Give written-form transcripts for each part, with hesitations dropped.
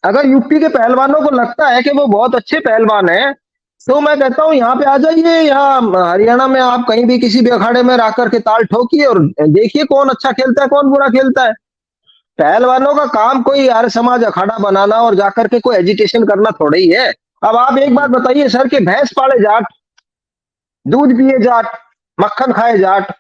अगर यूपी के पहलवानों को लगता है कि वो बहुत अच्छे पहलवान हैं, तो मैं कहता हूँ यहाँ पे आ जाइए, यहाँ हरियाणा में आप कहीं भी किसी भी अखाड़े में आकर के ताल ठोकिए और देखिए कौन अच्छा खेलता है, कौन बुरा खेलता है। पहलवानों का काम कोई आर्य समाज अखाड़ा बनाना और जाकर के कोई एजिटेशन करना थोड़ा ही है। अब आप एक बात हम्म, बताइए सर कि भैंस पाले जाट, दूध पिए जाट, मक्खन खाए जाट,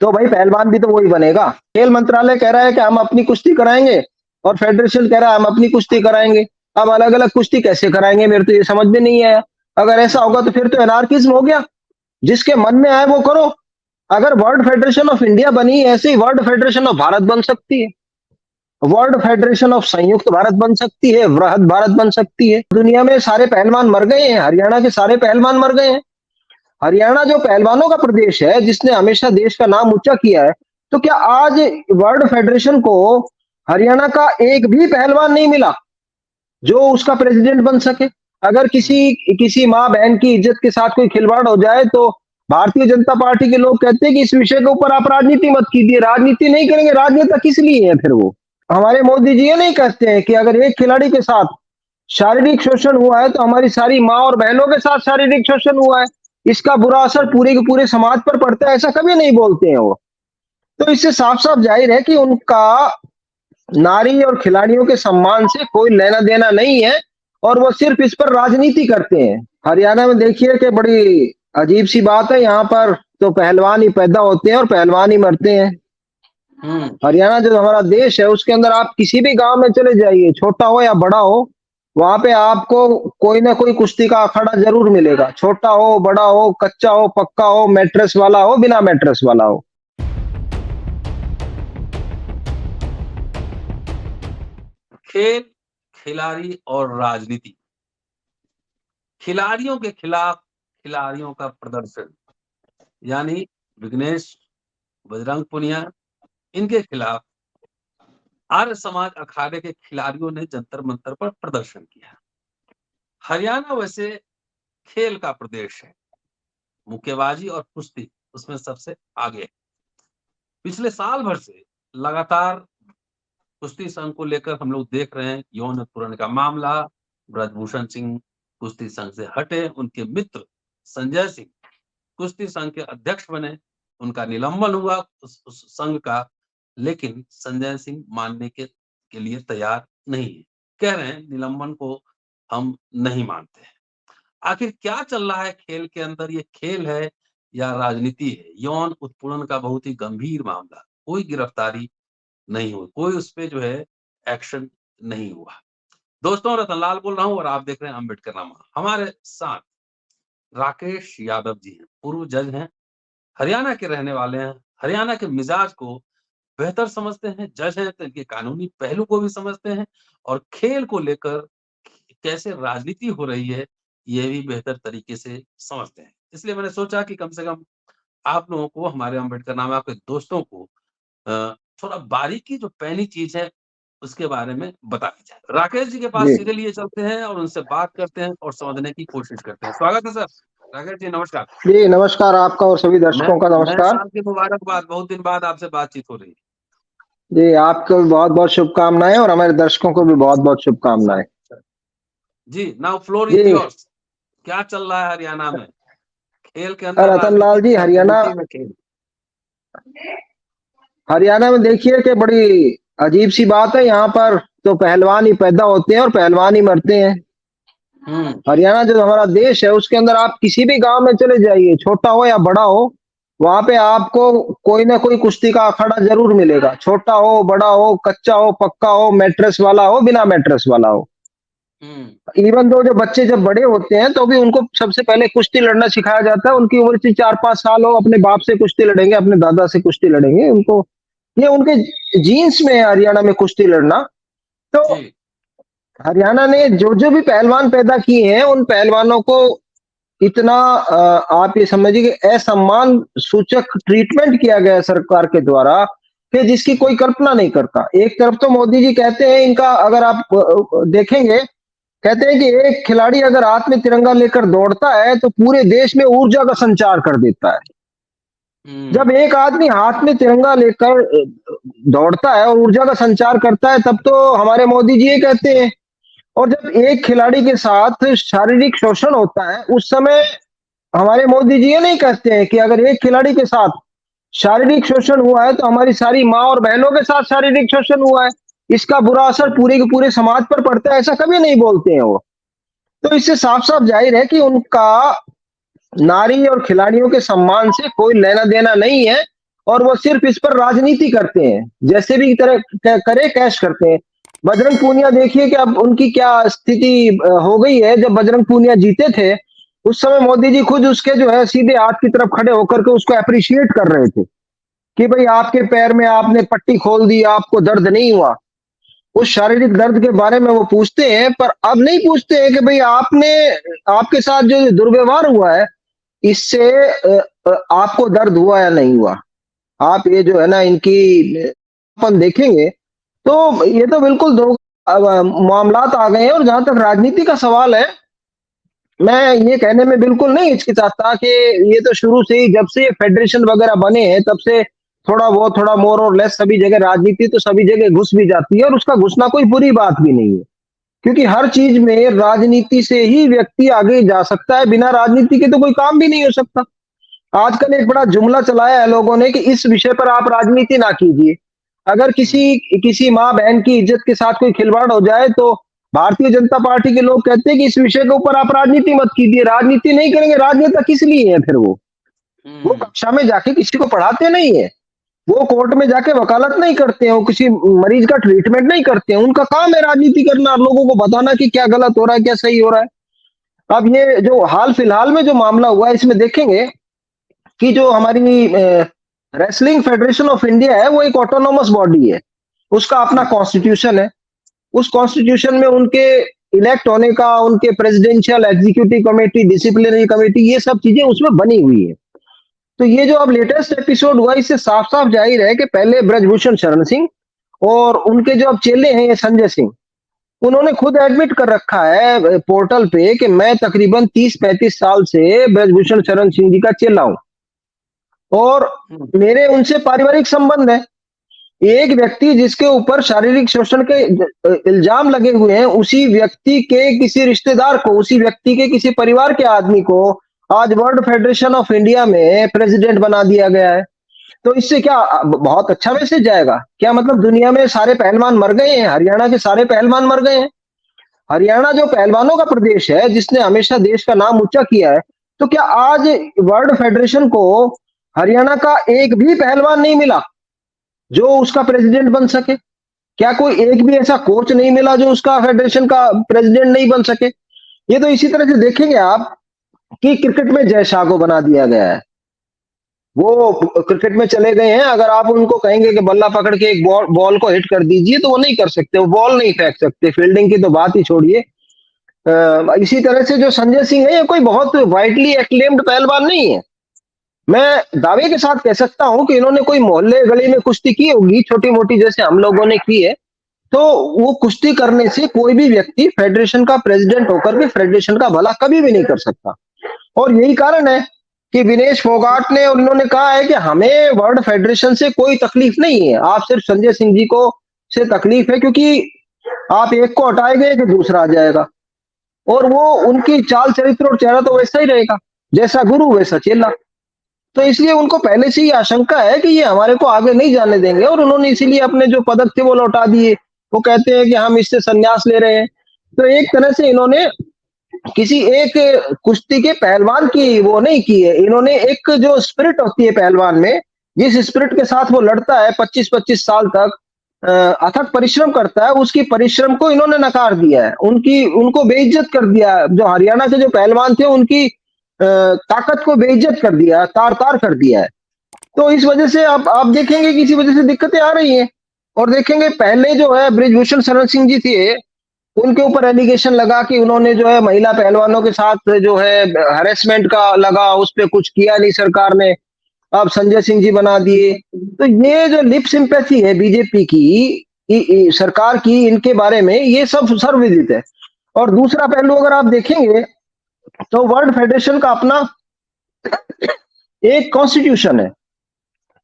तो भाई पहलवान भी तो वही बनेगा। खेल मंत्रालय कह रहा है कि हम अपनी कुश्ती कराएंगे और फेडरेशन कह रहा है हम अपनी कुश्ती कराएंगे। अब अलग अलग कुश्ती कैसे कराएंगे, मेरे तो ये समझ में नहीं आया। अगर ऐसा होगा तो फिर तो एनार्किज्म हो गया। जिसके मन में आए वो करो। अगर वर्ल्ड फेडरेशन ऑफ इंडिया बनी ऐसे ही वर्ल्ड फेडरेशन ऑफ भारत बन सकती है, वर्ल्ड फेडरेशन ऑफ संयुक्त भारत बन सकती है, वृहद भारत बन सकती है। दुनिया में सारे पहलवान मर गए हैं, हरियाणा के सारे पहलवान मर गए हैं। हरियाणा जो पहलवानों का प्रदेश है जिसने हमेशा देश का नाम ऊंचा किया है, तो क्या आज वर्ल्ड फेडरेशन को हरियाणा का एक भी पहलवान नहीं मिला जो उसका प्रेसिडेंट बन सके? अगर हम्म, किसी किसी माँ बहन की इज्जत के साथ कोई खिलवाड़ हो जाए तो भारतीय जनता पार्टी के लोग कहते हैं कि इस विषय के ऊपर आप राजनीति मत कीजिए। राजनीति नहीं करेंगे, राजनेता किस लिए है फिर वो? हमारे मोदी जी ये नहीं कहते हैं कि अगर एक खिलाड़ी के साथ शारीरिक शोषण हुआ है तो हमारी सारी माँ और बहनों के साथ शारीरिक शोषण हुआ है, इसका बुरा असर पूरे के पूरे समाज पर पड़ता है, ऐसा कभी नहीं बोलते हैं वो। तो इससे साफ साफ जाहिर है कि उनका नारी और खिलाड़ियों के सम्मान से कोई लेना देना नहीं है और वो सिर्फ इस पर राजनीति करते हैं। हरियाणा में देखिए कि बड़ी अजीब सी बात है, यहाँ पर तो पहलवान ही पैदा होते हैं और पहलवान ही मरते हैं। हम्म, हरियाणा जो हमारा देश है उसके अंदर आप किसी भी गांव में चले जाइए, छोटा हो या बड़ा हो, वहां पे आपको कोई ना कोई कुश्ती का अखाड़ा जरूर मिलेगा। छोटा हो, बड़ा हो, कच्चा हो, पक्का हो, मैट्रेस वाला हो, बिना मैट्रेस वाला हो। खेल, खिलाड़ी और राजनीति। खिलाड़ियों के खिलाफ खिलाड़ियों का प्रदर्शन, यानी विघ्नेश, बजरंग पुनिया, इनके खिलाफ आर्य समाज अखाड़े के खिलाड़ियों ने जंतर मंतर पर प्रदर्शन किया। हरियाणा वैसे खेल का प्रदेश है, मुक्केबाजी और कुश्ती उसमें सबसे आगे है। पिछले साल भर से लगातार कुश्ती संघ को लेकर हम लोग देख रहे हैं, यौन उत्पीड़न का मामला, ब्रजभूषण सिंह कुश्ती संघ से हटे, उनके मित्र संजय सिंह कुश्ती संघ के अध्यक्ष बने, उनका निलंबन हुआ उस संघ का, लेकिन संजय सिंह मानने के लिए तैयार नहीं है। कह रहे हैं निलंबन को हम नहीं मानते हैं। आखिर क्या चल रहा है खेल के अंदर? ये खेल है या राजनीति है? यौन उत्पीड़न का बहुत ही गंभीर मामला, कोई गिरफ्तारी नहीं हुई, कोई उस पे जो है एक्शन नहीं हुआ। दोस्तों, रतनलाल बोल रहा हूँ और आप देख रहे हैं अम्बेडकरनामा। हमारे साथ राकेश यादव जी हैं, पूर्व जज हैं, हरियाणा के रहने वाले हैं, हरियाणा के मिजाज को बेहतर समझते हैं, जज हैं तो इनके कानूनी पहलू को भी समझते हैं और खेल को लेकर कैसे राजनीति हो रही है, ये भी बेहतर तरीके से समझते हैं। इसलिए मैंने सोचा कि कम से कम आप लोगों को, हमारे अम्बेडकरनामा के दोस्तों को थोड़ा बारीकी जो पहली चीज़ है, उसके बारे में बताई जाए। राकेश जी के पास जी सीधे लिए चलते हैं और उनसे बात करते हैं और समझने की कोशिश करते हैं। स्वागत है सर। राकेश जी नमस्कार। जी, नमस्कार आपका और सभी नए दर्शकों का नए नमस्कार। साल की मुबारकबाद। बहुत दिन बाद आपसे बातचीत हो रही है। जी, आपको भी बहुत बहुत शुभकामनाएं और हमारे दर्शकों को भी बहुत बहुत शुभकामनाएं। जी, नाउ फ्लोर इज़ जी, योर्स। क्या चल रहा है हरियाणा में? खेल के अंदर रतन राजनीति, लाल जी, हरियाणा राजनीति में खेल। हरियाणा में देखिए कि बड़ी अजीब सी बात है, यहाँ पर तो पहलवान ही पैदा होते हैं और पहलवान ही मरते हैं। हुँ, हरियाणा जो हमारा देश है उसके अंदर आप किसी भी गांव में चले जाइए, छोटा हो या बड़ा हो, वहां पे आपको कोई ना कोई कुश्ती का अखाड़ा जरूर मिलेगा। छोटा हो, बड़ा हो, कच्चा हो, पक्का हो, मैट्रेस वाला हो, बिना मैट्रेस वाला हो। हुँ, इवन दो जो बच्चे जब बड़े होते हैं तो भी उनको सबसे पहले कुश्ती लड़ना सिखाया जाता है। उनकी उम्र से 4-5 साल हो, अपने बाप से कुश्ती लड़ेंगे, अपने दादा से कुश्ती लड़ेंगे। उनको ये उनके जीन्स में है हरियाणा में कुश्ती लड़ना। तो जी, हरियाणा ने जो जो भी पहलवान पैदा किए हैं उन पहलवानों को इतना आप ये समझिए कि असम्मान सूचक ट्रीटमेंट किया गया है सरकार के द्वारा कि जिसकी कोई कल्पना नहीं करता। एक तरफ तो मोदी जी कहते हैं इनका, अगर आप देखेंगे, कहते हैं कि एक खिलाड़ी अगर हाथ में तिरंगा लेकर दौड़ता है तो पूरे देश में ऊर्जा का संचार कर देता है। जब एक आदमी हाथ में तिरंगा लेकर दौड़ता है और ऊर्जा का संचार करता है, तब तो हमारे मोदी जी ये कहते हैं। और जब एक खिलाड़ी के साथ शारीरिक शोषण होता है, उस समय हमारे मोदी जी ये नहीं कहते हैं कि अगर एक खिलाड़ी के साथ शारीरिक शोषण हुआ है तो हमारी सारी माँ और बहनों के साथ शारीरिक शोषण हुआ है, इसका बुरा असर पूरे के पूरे समाज पर पड़ता है, ऐसा कभी नहीं बोलते हैं वो। तो इससे साफ साफ जाहिर है कि उनका नारी और खिलाड़ियों के सम्मान से कोई लेना देना नहीं है, और वो सिर्फ इस पर राजनीति करते हैं, जैसे भी तरह करे कैश करते हैं। बजरंग पूनिया देखिए कि अब उनकी क्या स्थिति हो गई है। जब बजरंग पूनिया जीते थे, उस समय मोदी जी खुद उसके जो है सीधे हाथ की तरफ खड़े होकर के उसको अप्रिशिएट कर रहे थे कि भाई आपके पैर में आपने पट्टी खोल दी, आपको दर्द नहीं हुआ। उस शारीरिक दर्द के बारे में वो पूछते हैं, पर अब नहीं पूछते हैं कि भाई आपके साथ जो दुर्व्यवहार हुआ है, इससे आपको दर्द हुआ या नहीं हुआ। आप ये जो है ना इनकी अपन देखेंगे तो ये तो बिल्कुल दो मामलात आ गए हैं। और जहां तक राजनीति का सवाल है, मैं ये कहने में बिल्कुल नहीं हिचकिचाता कि ये तो शुरू से ही, जब से ये फेडरेशन वगैरह बने हैं, तब से थोड़ा मोर और लेस सभी जगह राजनीति तो सभी जगह घुस भी जाती है, और उसका घुसना कोई बुरी बात भी नहीं है, क्योंकि हर चीज में राजनीति से ही व्यक्ति आगे जा सकता है, बिना राजनीति के तो कोई काम भी नहीं हो सकता। आजकल एक बड़ा जुमला चलाया है लोगों ने कि इस विषय पर आप राजनीति ना कीजिए। अगर किसी माँ बहन की इज्जत के साथ कोई खिलवाड़ हो जाए तो भारतीय जनता पार्टी के लोग कहते हैं कि इस विषय के ऊपर आप राजनीति मत कीजिए। राजनीति नहीं करेंगे, राजनेता किस लिए है फिर? वो कक्षा में जाके किसी को पढ़ाते नहीं है, वो कोर्ट में जाके वकालत नहीं करते हैं, वो किसी मरीज का ट्रीटमेंट नहीं करते हैं। उनका काम है राजनीति करना, लोगों को बताना कि क्या गलत हो रहा है, क्या सही हो रहा है। अब ये जो हाल फिलहाल में जो मामला हुआ है, इसमें देखेंगे कि जो हमारी रेसलिंग फेडरेशन ऑफ इंडिया है, वो एक ऑटोनोमस बॉडी है, उसका अपना कॉन्स्टिट्यूशन है। उस कॉन्स्टिट्यूशन में उनके इलेक्ट होने का, उनके presidential, executive committee, disciplinary committee, ये सब चीजें उसमें बनी हुई है। तो ये जो अब लेटेस्ट एपिसोड हुआ, इससे साफ साफ जाहिर है कि पहले ब्रजभूषण शरण सिंह और उनके जो अब चेले हैं, ये संजय सिंह, उन्होंने खुद एडमिट कर रखा है पोर्टल पे कि मैं तकरीबन 30-35 साल से ब्रजभूषण शरण सिंह जी का चेला हूं और मेरे उनसे पारिवारिक संबंध है। एक व्यक्ति जिसके ऊपर शारीरिक शोषण के इल्जाम लगे हुए हैं, उसी व्यक्ति के किसी रिश्तेदार को, उसी व्यक्ति के किसी परिवार के आदमी को आज वर्ल्ड फेडरेशन ऑफ इंडिया में प्रेसिडेंट बना दिया गया है। तो इससे क्या बहुत अच्छा मैसेज जाएगा? क्या मतलब दुनिया में सारे पहलवान मर गए हैं? हरियाणा के सारे पहलवान मर गए हैं? हरियाणा जो पहलवानों का प्रदेश है, जिसने हमेशा देश का नाम ऊंचा किया है, तो क्या आज वर्ल्ड फेडरेशन को हरियाणा का एक भी पहलवान नहीं मिला जो उसका प्रेसिडेंट बन सके? क्या कोई एक भी ऐसा कोच नहीं मिला जो उसका फेडरेशन का प्रेसिडेंट नहीं बन सके? ये तो इसी तरह से देखेंगे आप कि क्रिकेट में जय शाह को बना दिया गया है। वो क्रिकेट में चले गए हैं, अगर आप उनको कहेंगे कि बल्ला पकड़ के एक बॉल को हिट कर दीजिए, तो वो नहीं कर सकते, वो बॉल नहीं फेंक सकते, फील्डिंग की तो बात ही छोड़िए। इसी तरह से जो संजय सिंह है, ये कोई बहुत वाइडली एक्लेम्ड पहलवान नहीं है। मैं दावे के साथ कह सकता हूं कि इन्होंने कोई मोहल्ले गली में कुश्ती की होगी, छोटी मोटी, जैसे हम लोगों ने की है, तो वो कुश्ती करने से कोई भी व्यक्ति फेडरेशन का प्रेसिडेंट होकर के फेडरेशन का भला कभी भी नहीं कर सकता। और यही कारण है कि विनेश फोगाट ने और इन्होंने कहा है कि हमें वर्ल्ड फेडरेशन से कोई तकलीफ नहीं है, आप सिर्फ संजय सिंह जी को से तकलीफ है, क्योंकि आप एक को हटाएंगे कि दूसरा आ जाएगा, और वो उनकी चाल चरित्र और चेहरा तो वैसा ही रहेगा, जैसा गुरु वैसा चेला। तो इसलिए उनको पहले से ही आशंका है कि ये हमारे को आगे नहीं जाने देंगे, और उन्होंने इसीलिए अपने जो पदक थे वो लौटा दिए। वो कहते हैं कि हम इससे संन्यास ले रहे हैं। तो एक तरह से इन्होंने किसी एक कुश्ती के पहलवान की वो नहीं की है, इन्होंने एक जो स्पिरिट होती है पहलवान में, जिस स्पिरिट के साथ वो लड़ता है 25-25 साल तक, अथक परिश्रम करता है, उसकी परिश्रम को इन्होंने नकार दिया है, उनको बेइज्जत कर दिया। जो हरियाणा के जो पहलवान थे, उनकी ताकत को बेइज्जत कर दिया, तार तार कर दिया है। तो इस वजह से आप देखेंगे कि इसी वजह से दिक्कतें आ रही हैं। और देखेंगे पहले जो है ब्रिजभूषण शरण सिंह जी थे, उनके ऊपर एलिगेशन लगा कि उन्होंने जो है महिला पहलवानों के साथ जो है हरेसमेंट का लगा, उस पर कुछ किया नहीं सरकार ने, अब संजय सिंह जी बना दिए। तो ये जो लिप सिंपैथी है बीजेपी की, सरकार की, इनके बारे में, ये सब सर्वविदित है। और दूसरा पहलू अगर आप देखेंगे तो वर्ल्ड फेडरेशन का अपना एक कॉन्स्टिट्यूशन है,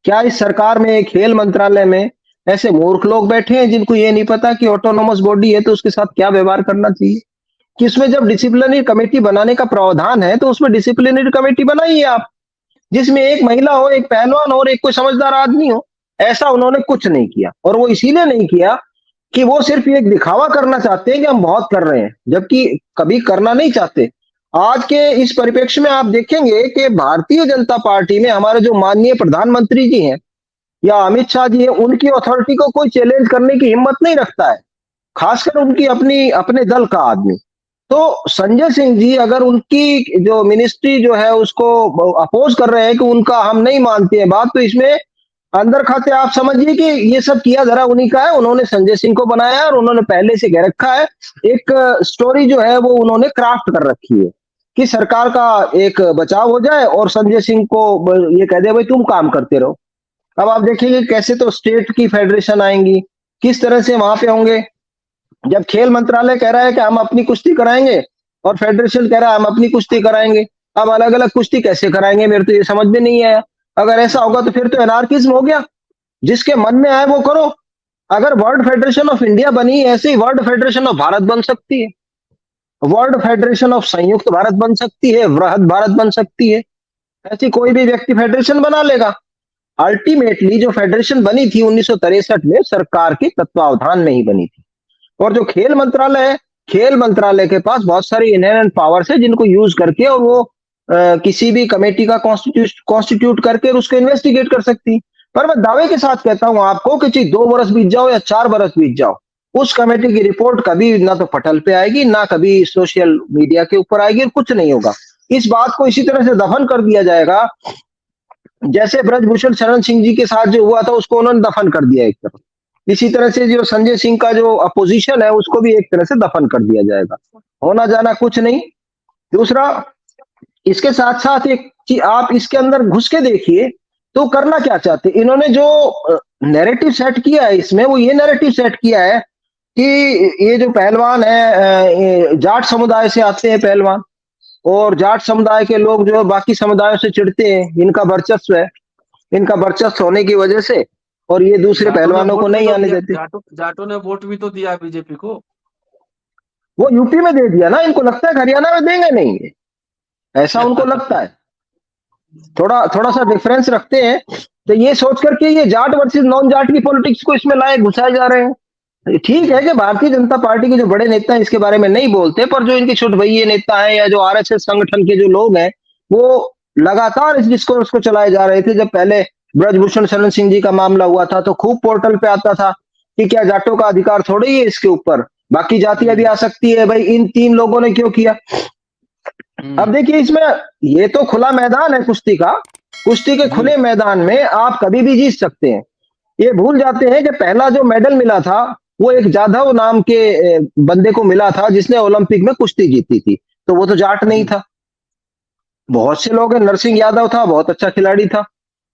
क्या इस सरकार में, खेल मंत्रालय में ऐसे मूर्ख लोग बैठे हैं जिनको ये नहीं पता कि ऑटोनोमस बॉडी है तो उसके साथ क्या व्यवहार करना चाहिए? कि उसमें जब डिसिप्लिनरी कमेटी बनाने का प्रावधान है तो उसमें डिसिप्लिनरी कमेटी बनाइए आप, जिसमें एक महिला हो, एक पहलवान हो और एक कोई समझदार आदमी हो। ऐसा उन्होंने कुछ नहीं किया, और वो इसीलिए नहीं किया कि वो सिर्फ एक दिखावा करना चाहते हैं कि हम बहुत कर रहे हैं, जबकि कभी करना नहीं चाहते। आज के इस परिप्रेक्ष्य में आप देखेंगे कि भारतीय जनता पार्टी में हमारे जो माननीय प्रधानमंत्री जी हैं या अमित शाह जी हैं, उनकी अथॉरिटी को कोई चैलेंज करने की हिम्मत नहीं रखता है, खासकर उनकी अपनी अपने दल का आदमी। तो संजय सिंह जी अगर उनकी जो मिनिस्ट्री जो है उसको अपोज कर रहे हैं कि उनका हम नहीं मानते हैं बात, तो इसमें अंदर खाते आप समझिए कि ये सब किया जरा उन्हीं का है। उन्होंने संजय सिंह को बनाया है और उन्होंने पहले से कह रखा है, एक स्टोरी जो है वो उन्होंने क्राफ्ट कर रखी है कि सरकार का एक बचाव हो जाए और संजय सिंह को ये कह दे भाई तुम काम करते रहो। अब आप देखेंगे कैसे तो स्टेट की फेडरेशन आएंगी, किस तरह से वहां पे होंगे। जब खेल मंत्रालय कह रहा है कि हम अपनी कुश्ती कराएंगे और फेडरेशन कह रहा है हम अपनी कुश्ती कराएंगे, अब अलग अलग कुश्ती कैसे कराएंगे मेरे तो ये समझ में नहीं आया। अगर ऐसा होगा तो फिर तो एनार्किज्म हो गया, जिसके मन में आए वो करो। अगर वर्ल्ड फेडरेशन ऑफ इंडिया बनी, ऐसे ही वर्ल्ड फेडरेशन ऑफ भारत बन सकती है, वर्ल्ड फेडरेशन ऑफ संयुक्त भारत बन सकती है, वृहद भारत बन सकती है। ऐसी कोई भी व्यक्ति फेडरेशन बना लेगा। अल्टीमेटली जो फेडरेशन बनी थी 1963 में सरकार के तत्वावधान में ही बनी थी। और जो खेल मंत्रालय है, खेल मंत्रालय के पास बहुत सारी इनहेरेंट पावर्स है जिनको यूज करके और वो किसी भी कमेटी का कॉन्स्टिट्यूट करके और उसको इन्वेस्टिगेट कर सकती। पर मैं दावे के साथ कहता हूं आपको कि चाहे 2 बरस बीत जाओ या 4 बरस बीत जाओ, उस कमेटी की रिपोर्ट कभी ना तो पटल पे आएगी, ना कभी सोशल मीडिया के ऊपर आएगी, और कुछ नहीं होगा। इस बात को इसी तरह से दफन कर दिया जाएगा जैसे ब्रजभूषण शरण सिंह जी के साथ जो हुआ था उसको उन्होंने दफन कर दिया एक तरफ। इसी तरह से जो संजय सिंह का जो अपोजिशन है उसको भी एक तरह से दफन कर दिया जाएगा। होना जाना कुछ नहीं। दूसरा, इसके साथ साथ एक कि आप इसके अंदर घुस के देखिए तो करना क्या चाहते हैं इन्होंने। जो नैरेटिव सेट किया है इसमें, वो ये नैरेटिव सेट किया है कि ये जो पहलवान है जाट समुदाय से आते हैं पहलवान, और जाट समुदाय के लोग जो बाकी समुदायों से चिढ़ते हैं, इनका वर्चस्व है, इनका वर्चस्व होने की वजह से, और ये दूसरे पहलवानों को नहीं आने देते। जाटों ने वोट भी तो दिया बीजेपी को। वो यूपी में दे दिया ना, इनको लगता है हरियाणा में देंगे नहीं, ऐसा उनको लगता है। थोड़ा थोड़ा सा डिफरेंस रखते हैं, तो ये सोच करके ये जाट वर्सेस नॉन जाट की पॉलिटिक्स को इसमें लाए घुसाए जा रहे हैं। ठीक है कि भारतीय जनता पार्टी के जो बड़े नेता हैं इसके बारे में नहीं बोलते, पर जो इनके छुटभइये नेता हैं या जो आरएसएस संगठन के जो लोग हैं वो लगातार इस डिस्कोर्स को चलाए जा रहे थे। जब पहले ब्रजभूषण शरण सिंह जी का मामला हुआ था तो खूब पोर्टल पे आता था कि क्या जाटों का अधिकार थोड़ा ही है इसके ऊपर, बाकी जातियां भी आ सकती है, भाई इन 3 लोगों ने क्यों किया। अब देखिए इसमें ये तो खुला मैदान है कुश्ती का, कुश्ती के खुले मैदान में आप कभी भी जीत सकते हैं। ये भूल जाते हैं कि पहला जो मेडल मिला था वो एक जाधव नाम के बंदे को मिला था जिसने ओलंपिक में कुश्ती जीती थी, तो वो तो जाट नहीं था। बहुत से लोग हैं, नरसिंह यादव था, बहुत अच्छा खिलाड़ी था।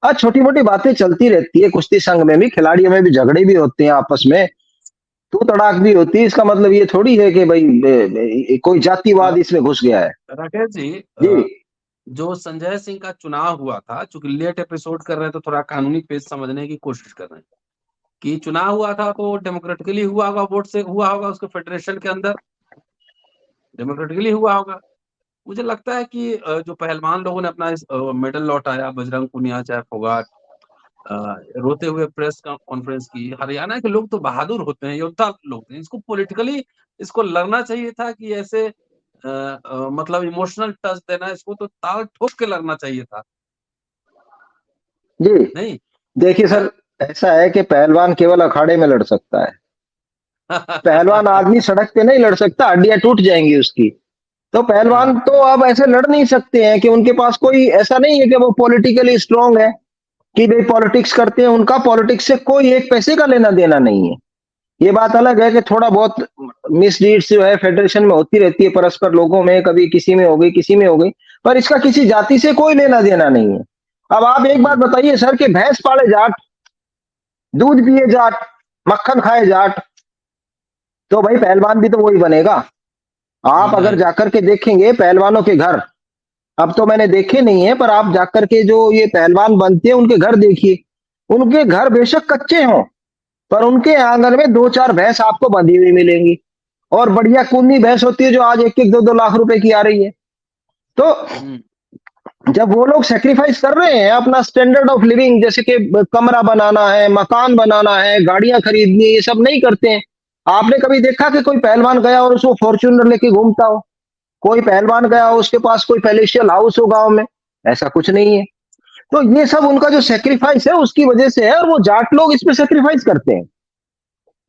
आज छोटी मोटी बातें चलती रहती है कुश्ती संघ में भी, खिलाड़ियों में भी झगड़े भी होते हैं आपस में, तू तड़ाक भी होती है। इसका मतलब ये थोड़ी है कि भाई कोई जातिवाद इसमें घुस गया है। राकेश जी, जो संजय सिंह का चुनाव हुआ था, चूंकि लेट एपिसोड कर रहे हैं तो थोड़ा कानूनी पेज समझने की कोशिश कर रहे हैं कि चुनाव हुआ था तो डेमोक्रेटिकली हुआ होगा, वोट से हुआ होगा, उसके फेडरेशन के अंदर डेमोक्रेटिकली हुआ होगा। मुझे लगता है कि जो पहलवान लोगों ने अपना मेडल लौटाया, बजरंग पुनिया चाहे फोगाट, रोते हुए प्रेस कॉन्फ्रेंस की, हरियाणा के लोग तो बहादुर होते हैं, योद्धा लोग हैं। इसको पॉलिटिकली इसको लड़ना चाहिए था कि ऐसे मतलब इमोशनल टच देना, इसको तो ताल ठोक के लड़ना चाहिए था। जी नहीं देखिए सर, ऐसा है कि पहलवान केवल अखाड़े में लड़ सकता है, पहलवान आदमी सड़क पे नहीं लड़ सकता, हड्डियां टूट जाएंगी उसकी। तो पहलवान तो अब ऐसे लड़ नहीं सकते हैं कि उनके पास कोई ऐसा नहीं है कि वो पॉलिटिकली स्ट्रांग है कि भाई पॉलिटिक्स करते हैं, उनका पॉलिटिक्स से कोई एक पैसे का लेना देना नहीं है। ये बात अलग है कि थोड़ा बहुत मिसडीड्स जो है फेडरेशन में होती रहती है, परस्पर लोगों में, कभी किसी में हो गई किसी में हो गई, पर इसका किसी जाति से कोई लेना देना नहीं है। अब आप एक बात बताइए सर कि भैंस पाले जाट, दूध पिए जाट, मक्खन खाए जाट, तो भाई पहलवान भी तो वही बनेगा। आप अगर जाकर के देखेंगे पहलवानों के घर, अब तो मैंने देखे नहीं है, पर आप जाकर के जो ये पहलवान बनते हैं उनके घर देखिए, उनके घर बेशक कच्चे हों, पर उनके आंगन में 2-4 भैंस आपको बंधी हुई मिलेंगी, और बढ़िया कूनी भैंस होती है जो आज 1-1 2-2 लाख रुपए की आ रही है। तो जब वो लोग सेक्रीफाइस कर रहे हैं अपना स्टैंडर्ड ऑफ लिविंग, जैसे कि कमरा बनाना है, मकान बनाना है, गाड़ियां खरीदनी है, ये सब नहीं करते हैं। आपने कभी देखा कि कोई पहलवान गया और उसको फॉर्च्यूनर लेके घूमता हो? कोई पहलवान गया हो उसके पास कोई पैलेशियल हाउस हो गांव में? ऐसा कुछ नहीं है। तो ये सब उनका जो सेक्रीफाइस है उसकी वजह से है, और वो जाट लोग इसमें सेक्रीफाइस करते हैं।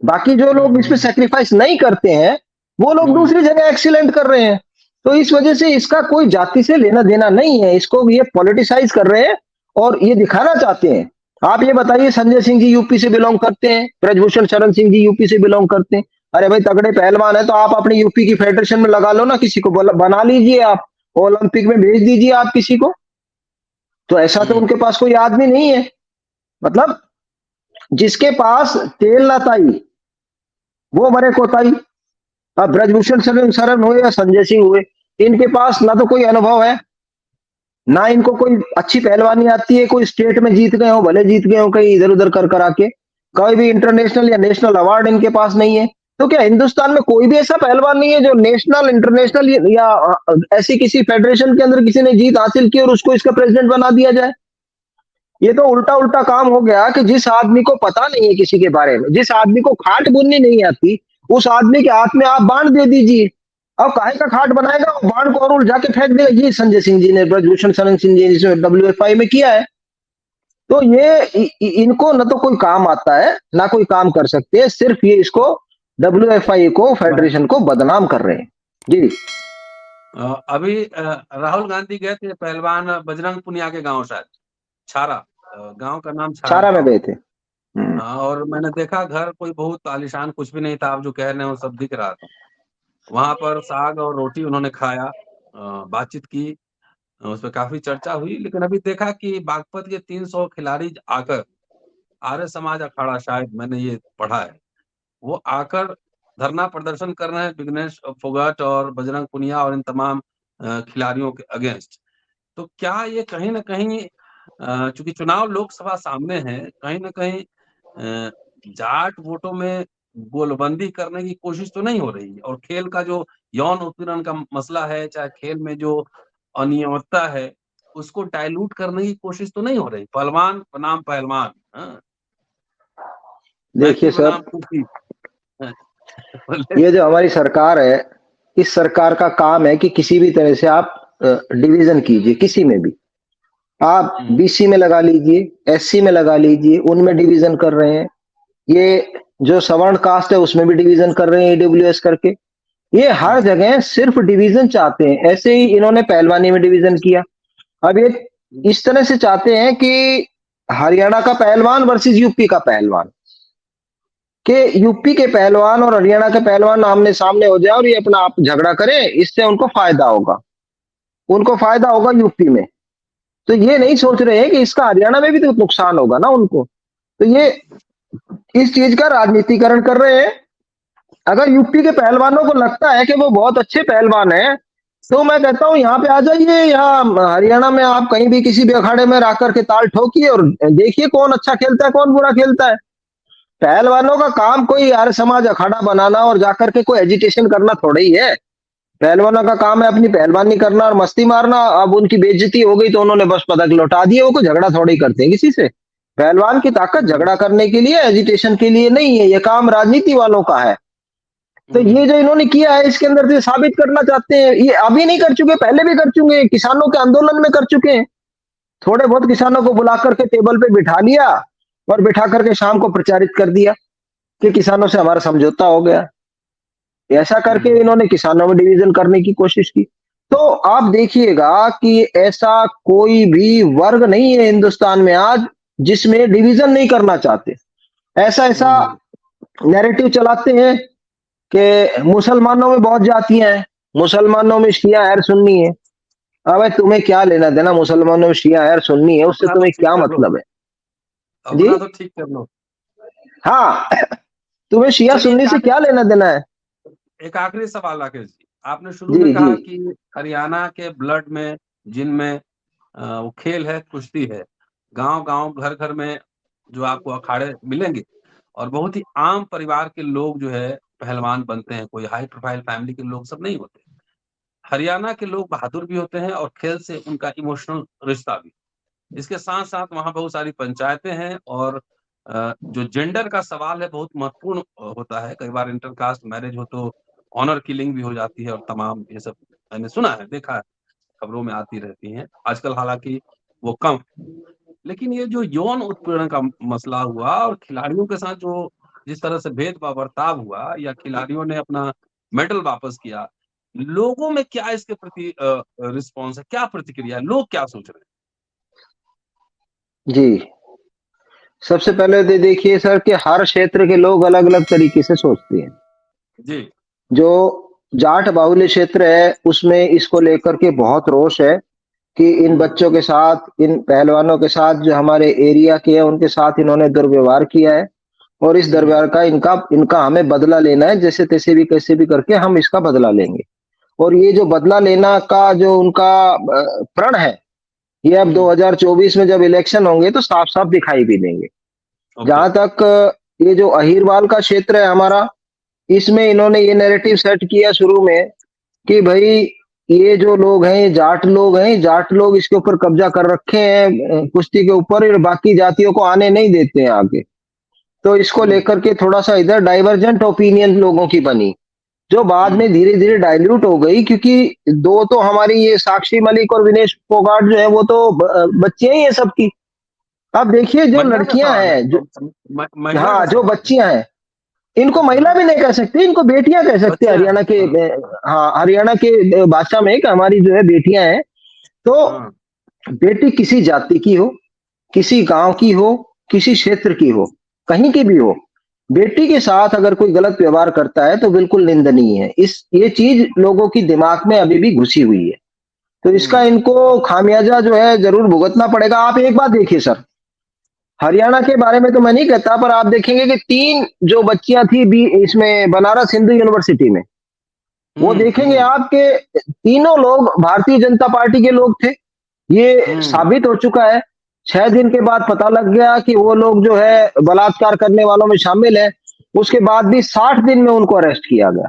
बाकी जो लोग इसमें सेक्रीफाइस नहीं करते हैं वो लोग दूसरी जगह एक्सीलेंट कर रहे हैं। तो इस वजह से इसका कोई जाति से लेना देना नहीं है, इसको ये पॉलिटिसाइज कर रहे हैं और ये दिखाना चाहते हैं। आप ये बताइए, संजय सिंह जी यूपी से बिलोंग करते हैं, ब्रजभूषण शरण सिंह जी यूपी से बिलोंग करते हैं। अरे भाई तगड़े पहलवान है तो आप अपनी यूपी की फेडरेशन में लगा लो ना, किसी को बना लीजिए, आप ओलंपिक में भेज दीजिए आप किसी को। तो ऐसा तो उनके पास कोई आदमी नहीं है। मतलब जिसके पास तेल ना ताई वो मरे कोताई। अब ब्रजभूषण शरण शरण हुए या संजय सिंह हुए, इनके पास ना तो कोई अनुभव है, ना इनको कोई अच्छी पहलवानी आती है। कोई स्टेट में जीत गए हो, भले जीत गए हो कहीं इधर उधर कर कर आके, कोई भी इंटरनेशनल या नेशनल अवार्ड इनके पास नहीं है। तो क्या हिंदुस्तान में कोई भी ऐसा पहलवान नहीं है जो नेशनल इंटरनेशनल या ऐसी किसी फेडरेशन के अंदर किसी ने जीत हासिल की और उसको इसका प्रेसिडेंट बना दिया जाए? ये तो उल्टा उल्टा काम हो गया कि जिस आदमी को पता नहीं है किसी के बारे में, जिस आदमी को खाट बुननी नहीं आती, उस आदमी के हाथ में आप बांध दे दीजिए। अब काहे का खाट बनाएगा, वो बांध को और उलझा के फेंक देगा। ये संजय सिंह जी ने, ब्रजभूषण शरण सिंह जी ने WFI में किया है। तो ये इनको न तो कोई काम आता है ना कोई काम कर सकते हैं, सिर्फ ये इसको WFI को, फेडरेशन को बदनाम कर रहे हैं जी। अभी राहुल गांधी गए थे पहलवान बजरंग पुनिया के गांव, शायद छारा, गांव का नाम छारा में गए थे। और मैंने देखा घर कोई बहुत आलीशान कुछ भी नहीं था, आप जो कह रहे हैं वो सब दिख रहा था। वहां पर साग और रोटी उन्होंने खाया, बातचीत की, उस पर काफी चर्चा हुई। लेकिन अभी देखा कि बागपत के 300 खिलाड़ी आकर, आर्य समाज अखाड़ा, शायद मैंने ये पढ़ा है, वो आकर धरना प्रदर्शन कर रहे हैं विघ्नेश फोगाट और बजरंग पुनिया और इन तमाम खिलाड़ियों के अगेंस्ट। तो क्या ये कहीं ना कहीं, चूंकि चुनाव लोकसभा सामने है, कहीं ना कहीं जाट वोटों में गोलबंदी करने की कोशिश तो नहीं हो रही? और खेल का जो यौन उत्पीड़न का मसला है, चाहे खेल में जो अनियमितता है, उसको डाइल्यूट करने की कोशिश तो नहीं हो रही? पहलवान बनाम पहलवान, देखिए मैकी सर, बनाम कुकी। ये जो हमारी सरकार है, इस सरकार का काम है कि किसी भी तरह से आप डिवीजन कीजिए, किसी में भी आप BC में लगा लीजिए, SC में लगा लीजिए, उनमें डिवीजन कर रहे हैं। ये जो सवर्ण कास्ट है उसमें भी डिवीजन कर रहे हैं EWS करके। ये हर जगह सिर्फ डिवीजन चाहते हैं। ऐसे ही इन्होंने पहलवानी में डिवीजन किया। अब ये इस तरह से चाहते हैं कि हरियाणा का पहलवान वर्सेस यूपी का पहलवान, कि यूपी के पहलवान और हरियाणा के पहलवान आमने सामने हो जाए और ये अपना आप झगड़ा करें, इससे उनको फायदा होगा। उनको फायदा होगा यूपी में, तो ये नहीं सोच रहे हैं कि इसका हरियाणा में भी तो नुकसान होगा ना उनको। तो ये इस चीज का राजनीतिकरण कर रहे हैं। अगर यूपी के पहलवानों को लगता है कि वो बहुत अच्छे पहलवान हैं, तो मैं कहता हूं यहाँ पे आ जाइए, यहाँ हरियाणा में आप कहीं भी किसी भी अखाड़े में रख करके ताल ठोकिए और देखिए कौन अच्छा खेलता है कौन बुरा खेलता है। पहलवानों का काम कोई आर्य समाज अखाड़ा बनाना और जाकर के कोई एजिटेशन करना थोड़ा ही है। पहलवानों का काम है अपनी पहलवानी करना और मस्ती मारना। अब उनकी बेइज्जती हो गई तो उन्होंने बस पदक लौटा दिए, वो कोई झगड़ा थोड़ी करते हैं किसी से। पहलवान की ताकत झगड़ा करने के लिए, एजिटेशन के लिए नहीं है, ये काम राजनीति वालों का है। तो ये जो इन्होंने किया है इसके अंदर से साबित करना चाहते हैं, ये अभी नहीं कर चुके, पहले भी कर चुके हैं, किसानों के आंदोलन में कर चुके हैं। थोड़े बहुत किसानों को बुला करके टेबल पे बिठा लिया और बिठा करके शाम को प्रचारित कर दिया कि किसानों से हमारा समझौता हो गया। ऐसा करके इन्होंने किसानों में डिवीजन करने की कोशिश की। तो आप देखिएगा कि ऐसा कोई भी वर्ग नहीं है हिंदुस्तान में आज जिसमें डिवीजन नहीं करना चाहते। ऐसा ऐसा नैरेटिव चलाते हैं कि मुसलमानों में बहुत जातियां हैं, मुसलमानों में शिया है सुन्नी है। अबे तुम्हें क्या लेना देना मुसलमानों में शिया है सुन्नी है, उससे तुम्हें क्या मतलब है जी? अपना तो ठीक कर लो। हाँ, तुम्हें शिया सुन्नी से क्या लेना देना है? एक आखिरी सवाल राकेश जी, आपने शुरू जी में कहा जी कि हरियाणा के ब्लड में, जिनमें वो खेल है, कुश्ती है, गांव गांव घर घर में जो आपको अखाड़े मिलेंगे, और बहुत ही आम परिवार के लोग जो है पहलवान बनते हैं, कोई हाई प्रोफाइल फैमिली के लोग सब नहीं होते। हरियाणा के लोग बहादुर भी होते हैं और खेल से उनका इमोशनल रिश्ता भी। इसके साथ-साथ वहाँ बहुत सारी पंचायतें हैं, और जो जेंडर का सवाल है बहुत महत्वपूर्ण होता है। कई बार इंटरकास्ट मैरिज हो तो ऑनर किलिंग भी हो जाती है, और तमाम ये सब मैंने सुना है, देखा है, खबरों में आती रहती हैं। आजकल हालाँकि वो कम, लेकिन ये जो यौन उत्पीड़न का मसला हुआ और खिलाड़ियों के साथ जो जिस तरह से भेदभाव बर्ताव हुआ, या खिलाड़ियों ने अपना मेडल वापस किया, लोगों में क्या इसके प्रति रिस्पॉन्स है? क्या प्रतिक्रिया है? लोग क्या सोच रहे जी। सबसे पहले तो देखिए सर कि हर क्षेत्र के लोग अलग-अलग तरीके से सोचते हैं। हैं? जी। जो जाट बाहुल्य क्षेत्र है, उसमें इसको लेकर के बहुत रोष है कि इन बच्चों के साथ, इन पहलवानों के साथ जो हमारे एरिया के हैं, उनके साथ इन्होंने दुर्व्यवहार किया है और इस हुँ, दुर्व्यवहार का इनका इनका हमें बदला लेना है, जैसे-तैसे भी, कैसे भी करके हम इसका बदला लेंगे। और ये जो बदला लेना का जो उनका प्रण है, ये अब हुँ, 2024 में जब इलेक्शन होंगे तो साफ-साफ दिखाई भी देंगे। ओके। जहाँ तक ये जो अहिरवाल का क्षेत्र है हमारा, इसमें इन्होंने ये नैरेटिव सेट किया शुरू में कि भई ये जो लोग हैं, ये जाट लोग इसके ऊपर कब्जा कर रखे हैं कुश्ती के ऊपर, और बाकी जातियों को आने नहीं देते हैं आगे। तो इसको हुँ, लेकर के थोड़ा-सा इधर डाइवर्जेंट ओपिनियन लोगों की बनी, जो बाद हुँ, में धीरे-धीरे डाइल्यूट हो गई, क्योंकि 2 तो हमारी ये साक्षी मलिक और विनेश फोगाट जो है वो तो बच्चियाँ ही हैं सबकी। अब देखिए जो महिला का लड़कियाँ सवाल है, हैं, जो महिला का हाँ, जो सवाल है। बच्चियाँ हैं, इनको महिला हाँ, भी नहीं कह सकते, इनको बेटियाँ कह सकते हैं बच्चे हैं। हरियाणा के हाँ, हाँ, हरियाणा के भाषा में कि हमारी जो है बेटियाँ हैं। तो हाँ, बेटी किसी जाति की हो, किसी गाँव की हो, किसी क्षेत्र की हो, कहीं की भी हो, बेटी के साथ अगर कोई गलत व्यवहार करता है तो बिल्कुल निंदनीय है। ये चीज़ लोगों की दिमाग में अभी भी घुसी हुई है। तो इसका हुँ, इनको खामियाजा जो है ज़रूर भुगतना पड़ेगा। आप एक बात देखिए सर, हरियाणा के बारे में तो मैं नहीं कहता, पर आप देखेंगे कि 3 जो बच्चियाँ थी बी इसमें बनारस हिंदू यूनिवर्सिटी में, वो हुँ, देखेंगे हुँ, आप कि तीनों लोग भारतीय जनता पार्टी के लोग थे। ये हुँ, साबित हो चुका है। 6 दिन के बाद पता लग गया कि वो लोग जो है बलात्कार करने वालों में शामिल हैं। उसके बाद भी 60 दिन में उनको अरेस्ट किया गया।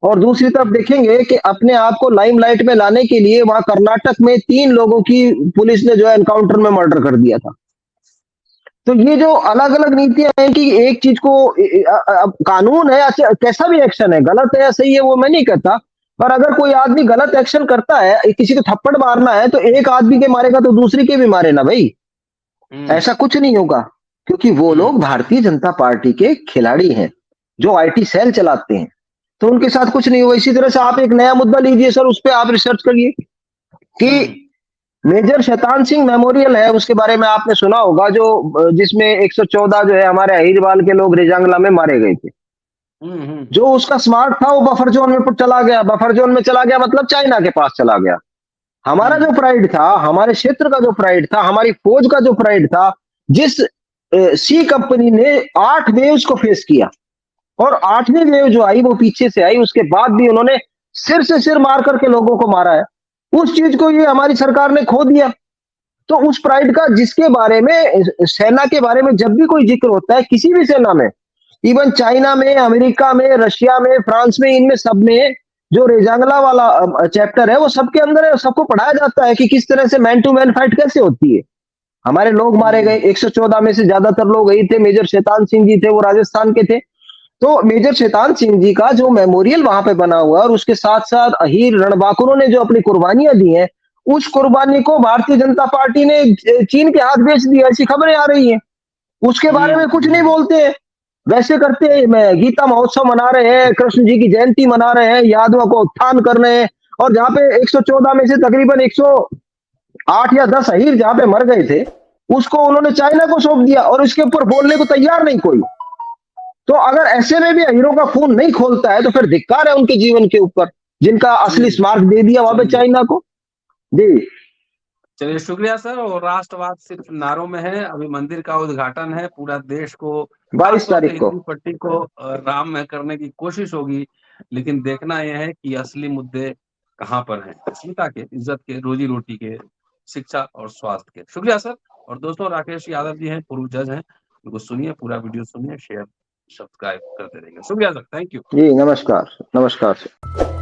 और दूसरी तरफ हुँ, देखेंगे कि अपने आप को लाइमलाइट में लाने के लिए वहाँ कर्नाटक में 3 लोगों की पुलिस ने जो है एनकाउंटर में मर्डर कर दिया था। तो ये जो अलग-अलग नीतियाँ हैं कि एक चीज़ को अब कानून है, अच्छा कैसा भी एक्शन है, गलत है या सही है वो मैं नहीं कहता। पर अगर कोई आदमी गलत एक्शन करता है, किसी को थप्पड़ मारना है तो एक आदमी के मारेगा तो दूसरे के भी मारे ना भई। हुँ, ऐसा कुछ नहीं होगा, क्योंकि वो हुँ, लोग भारतीय जनता पार्टी के खिलाड़ी हैं, जो आईटी सेल चलाते हैं। तो उनके साथ कुछ नहीं होगा। इसी तरह से आप एक नया मुद्दा लीजिए सर, उस पे आप रिसर्च करिए हुँ, कि मेजर शैतान सिंह मेमोरियल है, उसके बारे में आपने सुना होगा, जो जिसमें 114 जो है हमारे अहिरवाल के लोग रेजांगला में मारे गए थे। हुँ, हुँ, जो उसका स्मारक था वो बफर जोन में चला गया, बफर जोन में चला गया मतलब चाइना के पास चला गया। हमारा हुँ, जो प्राइड था, हमारे क्षेत्र का जो प्राइड था, हमारी फौज का जो प्राइड था, जिस सी कंपनी ने 8 वेव्स को फेस किया, और 8वीं वेव जो आई वो पीछे से आई, उसके बाद भी उन्होंने सिर से सिर मार करके लोगों को मारा है। उस चीज को ये हमारी सरकार ने खो दिया। तो उस प्राइड का, जिसके बारे में सेना के बारे में जब भी कोई जिक्र होता है किसी भी सेना में, इवन चाइना में, अमेरिका में, रशिया में, फ्रांस में, इनमें सब में जो रेजांगला वाला चैप्टर है वो सबके अंदर है, सबको पढ़ाया जाता है कि किस तरह से मैन टू मैन फाइट कैसे होती है। हमारे लोग मारे गए, हुँ, 114 में से ज्यादातर लोग वही थे। मेजर शैतान सिंह जी थे, वो राजस्थान के थे। तो मेजर शैतान सिंह जी का जो मेमोरियल वहां पे बना हुआ है, और उसके साथ साथ अहीर रणबांकुरों ने जो अपनी कुर्बानियां दी हैं, उस कुर्बानी को भारतीय जनता पार्टी ने चीन के हाथ बेच दिया, ऐसी खबरें आ रही हैं। उसके बारे हुँ, में कुछ नहीं हुँ, बोलते हैं। वैसे करते हैं, गीता महोत्सव मना रहे हैं, कृष्ण जी की जयंती मना रहे हैं, यादवों को उत्थान कर रहे हैं, और जहाँ पे 114 में से तकरीबन 108 या 10 अहीर जहाँ पे मर गए थे, उसको उन्होंने चाइना को सौंप दिया, और इसके ऊपर बोलने को तैयार नहीं कोई। तो अगर ऐसे में भी हीरो का खून नहीं खोलता है तो फिर धिक्कार है उनके जीवन के ऊपर, जिनका असली हुँ, स्मारक दे दिया वहां पे चलिए। चाइना को। जी। चलिए शुक्रिया सर। और राष्ट्रवाद सिर्फ नारों में है, अभी मंदिर का उद्घाटन है, पूरा देश को, खास 22 तौर से तारीख को। हिंदी पट्टी को राम में करने की कोशिश होगी, लेकिन देखना यह है कि असली मुद्दे कहाँ पर हैं, अस्मिता के, इज्जत के, रोजी रोटी के, शिक्षा और स्वास्थ्य के। शुक्रिया सर। और दोस्तों, राकेश यादव जी हैं, पूर्व जज हैं, बिल्कुल सुनिए, पूरा वीडियो सुनिए, शेयर सब्सक्राइब करते रहिए। शुक्रिया सर, थैंक यू। जी नमस्कार नमस्कार सर।